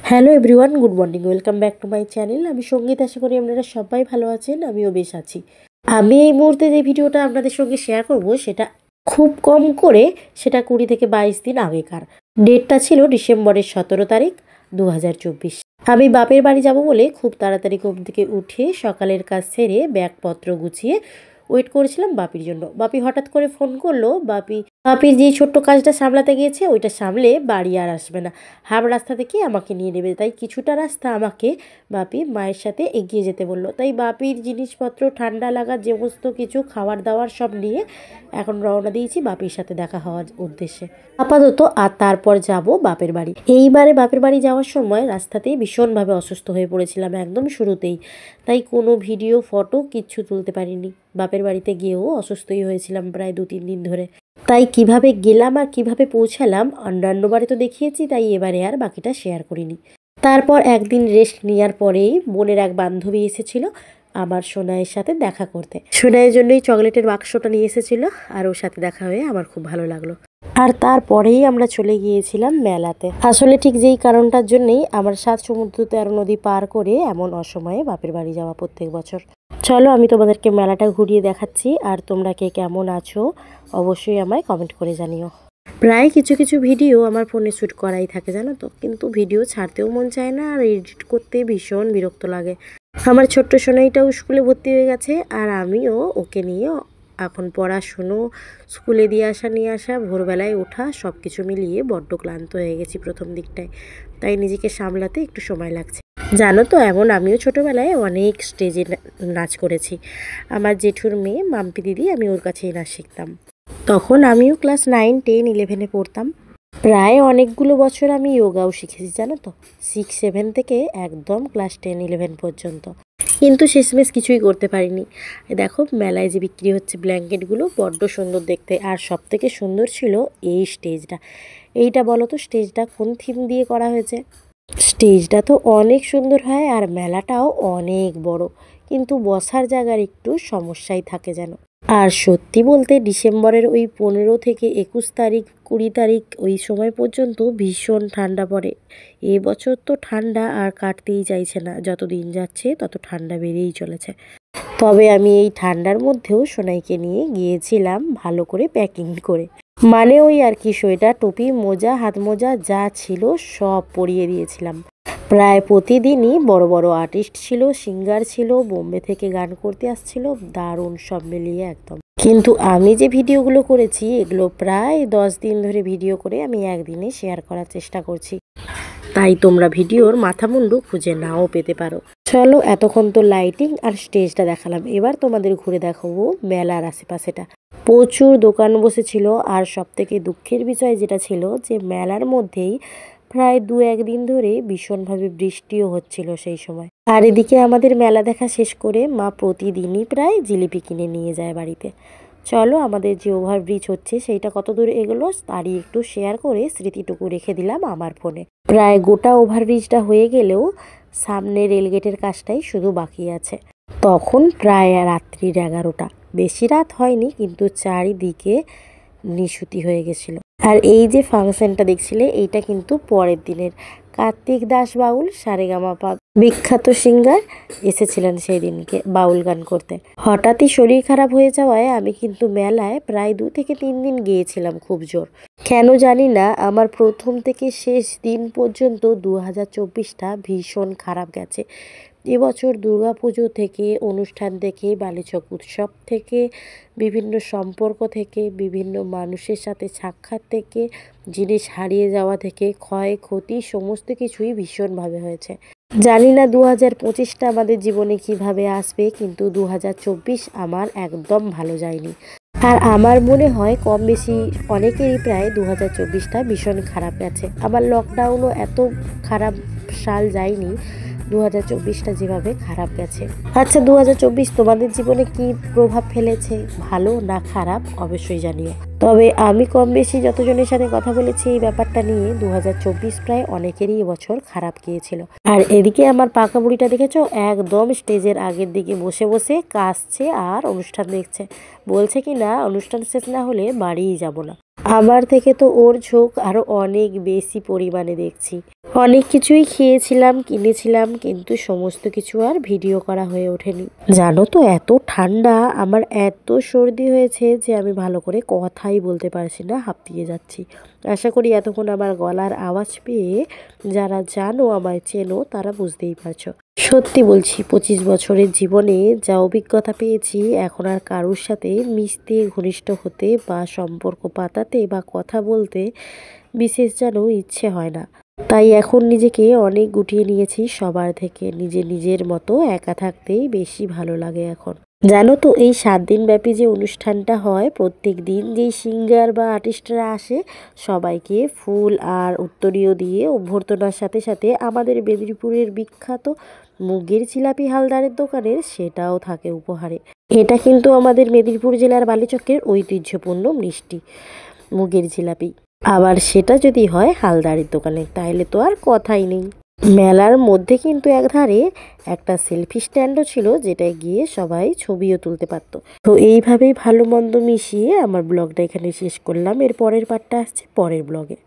Hello everyone, good morning, welcome back to my channel. আমি সঙ্গীত, আশা করি আপনারা সবাই ভালো আছেন, আমিও বেশ আছি। আমি এই মুহূর্তে যে ভিডিওটা আপনাদের সঙ্গে শেয়ার করব সেটা খুব কম করে, সেটা 20 থেকে 22 দিন আগেকার। ডেটটা ছিল ডিসেম্বরের 17 তারিখ 2024। আমি বাপের বাড়ি যাব বলে খুব তাড়াতাড়ি ঘুম থেকে উঠে সকালের কাজ সেরে ব্যাগপত্র গুছিয়ে ওয়েট করেছিলাম বাপির জন্য। বাপি হঠাৎ করে ফোন করলো। বাপির যে ছোট্ট কাজটা সামলাতে গিয়েছে ওইটা সামলে বাড়ি আর আসবে না, হাফ রাস্তা থেকে আমাকে নিয়ে নেবে। তাই কিছুটা রাস্তা আমাকে বাপি মায়ের সাথে এগিয়ে যেতে বললো। তাই বাপির জিনিসপত্র, ঠান্ডা লাগার যে সমস্ত কিছু, খাবার দাবার সব নিয়ে এখন রওনা দিয়েছি বাপির সাথে দেখা হওয়ার উদ্দেশ্যে আপাতত। আর তারপর যাব বাপের বাড়ি। এইবারে বাপের বাড়ি যাওয়ার সময় রাস্তাতেই ভীষণভাবে অসুস্থ হয়ে পড়েছিলাম একদম শুরুতেই, তাই কোনো ভিডিও ফটো কিচ্ছু তুলতে পারিনি। বাপের বাড়িতে গিয়েও অসুস্থই হয়েছিলাম প্রায় 2-3 দিন ধরে। তাই কিভাবে গেলাম আর কিভাবে পৌঁছালাম অন্যান্যবারে তো দেখিয়েছি, তাই এবারে আর বাকিটা শেয়ার করিনি। তারপর একদিন রেস্ট নেওয়ার পরেই বোনের এক বান্ধবী এসেছিল আমার সোনাইয়ের সাথে দেখা করতে। সোনাইয়ের জন্যই চকলেটের বাক্সটা নিয়ে এসেছিল, আর ওর সাথে দেখা হয়ে আমার খুব ভালো লাগলো। আর তারপরেই আমরা চলে গিয়েছিলাম মেলাতে। আসলে ঠিক যেই কারণটার জন্যই আমার 7 সমুদ্র 13 নদী পার করে এমন অসময়ে বাপের বাড়ি যাওয়া প্রত্যেক বছর। চলো আমি তোমাদেরকে মেলাটা ঘুরিয়ে দেখাচ্ছি, আর তোমরা কে কেমন আছো অবশ্যই আমায় কমেন্ট করে জানিও। প্রায় কিছু কিছু ভিডিও আমার ফোনে শ্যুট করাই থাকে জানো তো, কিন্তু ভিডিও ছাড়তেও মন চায় না, আর এডিট করতে ভীষণ বিরক্ত লাগে। আমার ছোট্ট সোনাইটাও স্কুলে ভর্তি হয়ে গেছে, আর আমিও ওকে নিয়ে এখন পড়াশুনো, স্কুলে দিয়ে আসা নিয়ে আসা, ভোরবেলায় ওঠা, সব কিছু মিলিয়ে বড্ড ক্লান্ত হয়ে গেছি প্রথম দিকটায়। তাই নিজেকে সামলাতে একটু সময় লাগছে। জানো তো, এমন আমিও ছোটোবেলায় অনেক স্টেজে নাচ করেছি। আমার জেঠুর মেয়ে মাম্পি দিদি, আমি ওর কাছেই নাচ শিখতাম। তখন আমিও ক্লাস 9, 10, 11-এ পড়তাম। প্রায় অনেকগুলো বছর আমি যোগাও শিখেছি জানো তো, 6, 7 থেকে একদম ক্লাস 10, 11 পর্যন্ত। কিন্তু শেষমেশ কিছুই করতে পারিনি। দেখো মেলায় যে বিক্রি হচ্ছে ব্ল্যাঙ্কেটগুলো, বড্ড সুন্দর দেখতে। আর সব থেকে সুন্দর ছিল এই স্টেজটা। এইটা বলো তো, স্টেজটা কোন থিম দিয়ে করা হয়েছে? স্টেজটা তো অনেক সুন্দর হয়, আর মেলাটাও অনেক বড়, কিন্তু বসার জায়গার একটু সমস্যাই থাকে যেন। আর সত্যি বলতে ডিসেম্বরের ওই 15 থেকে 21 তারিখ, 20 তারিখ ওই সময় পর্যন্ত ভীষণ ঠান্ডা পড়ে। এবছর তো ঠান্ডা আর কাটতেই চাইছে না, যত দিন যাচ্ছে তত ঠান্ডা বেড়েই চলেছে। তবে আমি এই ঠান্ডার মধ্যেও সোনাইকে নিয়ে গিয়েছিলাম ভালো করে প্যাকিং করে। মানে ওই আর কি, সোয়েটার, টুপি, মোজা, হাত মোজা যা ছিল সব পরিয়ে দিয়েছিলাম। প্রায় প্রতিদিনই বড় বড় আর্টিস্ট ছিল, সিঙ্গার ছিল, বোম্বে থেকে গান করতে আসছিল, দারুণ সব মিলিয়ে একদম। কিন্তু আমি যে ভিডিওগুলো করেছি এগুলো প্রায় 10 দিন ধরে ভিডিও করে আমি একদিনে শেয়ার করার চেষ্টা করছি, তাই তোমরা ভিডিওর মাথা মুন্ডু খুঁজে নাও পেতে পারো। চলো, এতক্ষণ তো লাইটিং আর স্টেজটা দেখালাম, এবার তোমাদের ঘুরে দেখাবো মেলার আশেপাশেটা। প্রচুর দোকান বসেছিল, আর সব থেকে দুঃখের বিষয় যেটা ছিল যে মেলার মধ্যেই প্রায় 2-1 দিন ধরে ভীষণভাবে বৃষ্টিও হচ্ছিল সেই সময়। আর এদিকে আমাদের মেলা দেখা শেষ করে মা প্রতিদিনই প্রায় জিলিপি কিনে নিয়ে যায় বাড়িতে। চলো, আমাদের যে ওভারব্রিজ হচ্ছে সেইটা কত দূর এগোলো তারই একটু শেয়ার করে স্মৃতিটুকু রেখে দিলাম আমার ফোনে। প্রায় গোটা ওভারব্রিজটা হয়ে গেলেও সামনে রেলগেটের কাজটাই শুধু বাকি আছে। তখন প্রায় রাত্রির 11টা, বেশি রাত হয়নি, কিন্তু চারিদিকে নিশুতি হয়ে গেছিল। আর এই যে ফাংশনটা দেখছিলে এইটা কিন্তু পরের দিনের। কার্তিক দাস বাউল, সারেগামাপা বিখ্যাত সিঙ্গার এসেছিলেন সেই দিনকে বাউল গান করতে। হঠাৎই শরীর খারাপ হয়ে যাওয়ায় আমি কিন্তু মেলায় প্রায় 2 থেকে 3 দিন গিয়েছিলাম খুব জোর। কেন জানি না, আমার প্রথম থেকে শেষ দিন পর্যন্ত 2024টা ভীষণ খারাপ গেছে। এবছর দুর্গাপুজো থেকে, অনুষ্ঠান থেকে, বালিচক উৎসব থেকে, বিভিন্ন সম্পর্ক থেকে, বিভিন্ন মানুষের সাথে সাক্ষাৎ থেকে, জিনিস হারিয়ে যাওয়া থেকে, ক্ষয়ক্ষতি, সমস্ত কিছুই ভীষণভাবে হয়েছে। জানি না 2025টা আমাদের জীবনে কিভাবে আসবে, কিন্তু 2024 আমার একদম ভালো যায়নি। আর আমার মনে হয় কম বেশি অনেকেরই প্রায় 2024টা ভীষণ খারাপ গেছে। আমার লকডাউনও এত খারাপ সাল যায়নি 2024টা যেভাবে খারাপ গেছে। আচ্ছা, 2024 তোমাদের জীবনে কি প্রভাব ফেলেছে, ভালো না খারাপ, অবশ্যই জানিও। তবে আমি কম বেশি যতজনের সাথে কথা বলেছি এই ব্যাপারটা নিয়ে, 2024 প্রায় অনেকেরই এবছর খারাপ গিয়েছিল। আর এদিকে আমার পাকা বুড়িটা দেখেছো, একদম স্টেজের আগের দিকে বসে বসে কাশছে আর অনুষ্ঠান দেখছে। বলছে কি না অনুষ্ঠান শেষ না হলে বাড়িই যাব না। আমার থেকে তো ওর ঝোঁক আরো অনেক বেশি পরিমাণে দেখছি। অনেক কিছুই খেয়েছিলাম, কিনেছিলাম, কিন্তু সমস্ত কিছু আর ভিডিও করা হয়ে ওঠেনি। জানো তো এত ঠান্ডা, আমার এত সর্দি হয়েছে যে আমি ভালো করে কথাই বলতে পারছি না, হাঁপিয়ে যাচ্ছি। আশা করি এতক্ষণ আমার গলার আওয়াজ পেয়ে যারা জানো, আমায় চেনো, তারা বুঝতেই পারছো। সত্যি বলছি, 25 বছরের জীবনে যা অভিজ্ঞতা পেয়েছি, এখন আর কারোর সাথে মিশতে, ঘনিষ্ঠ হতে বা সম্পর্ক পাতাতে বা কথা বলতে বিশেষ যেন ইচ্ছে হয় না। তাই এখন নিজেকে অনেক গুটিয়ে নিয়েছি সবার থেকে। নিজের মতো একা থাকতেই বেশি ভালো লাগে এখন। জানো তো, এই 7 দিন ব্যাপী যে অনুষ্ঠানটা হয়, প্রত্যেক দিন যেই সিঙ্গার বা আর্টিস্টরা আসে, সবাইকে ফুল আর উত্তরীয় দিয়ে অভ্যর্থনার সাথে সাথে আমাদের মেদিনীপুরের বিখ্যাত মুগের জিলাপি হালদারের দোকানের সেটাও থাকে উপহারে। এটা কিন্তু আমাদের মেদিনীপুর জেলার বালিচকের ঐতিহ্যপূর্ণ মিষ্টি, মুগের জিলাপি। আবার সেটা যদি হয় হালদারের দোকানে, তাইলে তো আর কথাই নেই। মেলার মধ্যে কিন্তু একধারে একটা সেলফি স্ট্যান্ডও ছিল, যেটায় গিয়ে সবাই ছবিও তুলতে পারতো। তো এইভাবেই ভালো মন্দ মিশিয়ে আমার ব্লগটা এখানে শেষ করলাম। এর পরের পার্টটা আসছে পরের ব্লগে।